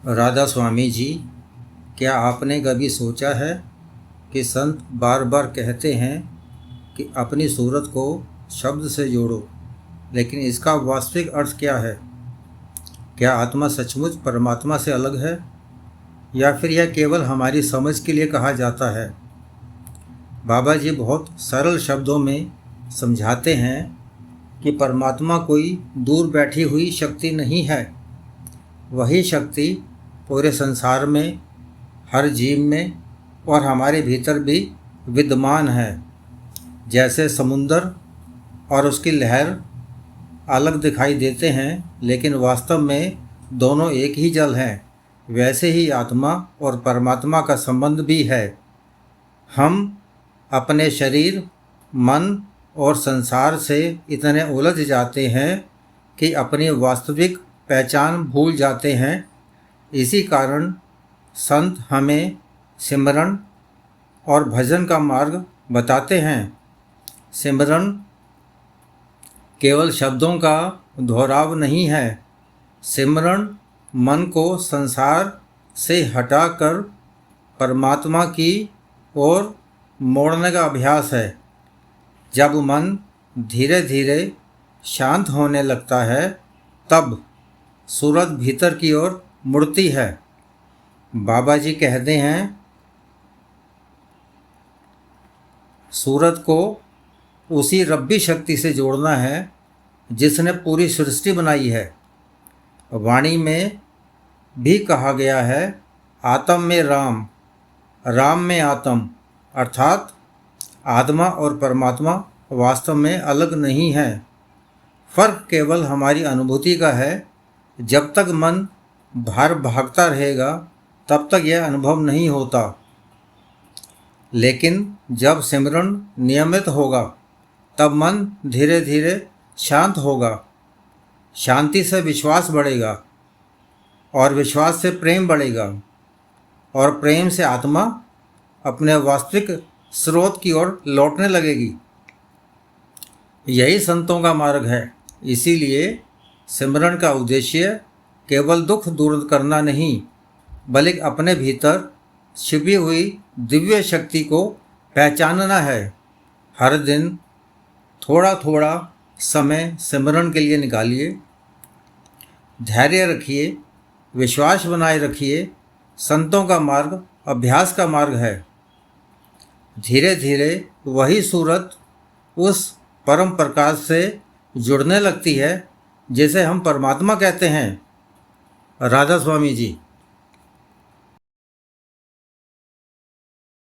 राधा स्वामी जी, क्या आपने कभी सोचा है कि संत बार बार कहते हैं कि अपनी सूरत को शब्द से जोड़ो, लेकिन इसका वास्तविक अर्थ क्या है? क्या आत्मा सचमुच परमात्मा से अलग है, या फिर यह केवल हमारी समझ के लिए कहा जाता है? बाबा जी बहुत सरल शब्दों में समझाते हैं कि परमात्मा कोई दूर बैठी हुई शक्ति नहीं है। वही शक्ति पूरे संसार में, हर जीव में और हमारे भीतर भी विद्यमान है। जैसे समुंदर और उसकी लहर अलग दिखाई देते हैं, लेकिन वास्तव में दोनों एक ही जल हैं, वैसे ही आत्मा और परमात्मा का संबंध भी है। हम अपने शरीर, मन और संसार से इतने उलझ जाते हैं कि अपनी वास्तविक पहचान भूल जाते हैं। इसी कारण संत हमें सिमरन और भजन का मार्ग बताते हैं। सिमरन केवल शब्दों का दोहराव नहीं है। सिमरन मन को संसार से हटाकर परमात्मा की ओर मोड़ने का अभ्यास है। जब मन धीरे धीरे शांत होने लगता है, तब सूरत भीतर की ओर मुड़ती है। बाबा जी कहते हैं, सूरत को उसी रब्बी शक्ति से जोड़ना है जिसने पूरी सृष्टि बनाई है। वाणी में भी कहा गया है, आत्म में राम, राम में आत्म, अर्थात आत्मा और परमात्मा वास्तव में अलग नहीं है। फर्क केवल हमारी अनुभूति का है। जब तक मन बाहर भागता रहेगा, तब तक यह अनुभव नहीं होता। लेकिन जब सिमरन नियमित होगा, तब मन धीरे धीरे शांत होगा। शांति से विश्वास बढ़ेगा और विश्वास से प्रेम बढ़ेगा और प्रेम से आत्मा अपने वास्तविक स्रोत की ओर लौटने लगेगी। यही संतों का मार्ग है। इसीलिए सिमरन का उद्देश्य केवल दुख दूर करना नहीं, बल्कि अपने भीतर छिपी हुई दिव्य शक्ति को पहचानना है। हर दिन थोड़ा थोड़ा समय सिमरन के लिए निकालिए। धैर्य रखिए, विश्वास बनाए रखिए। संतों का मार्ग अभ्यास का मार्ग है। धीरे धीरे वही सूरत उस परम प्रकाश से जुड़ने लगती है जिसे हम परमात्मा कहते हैं। राधा स्वामी जी।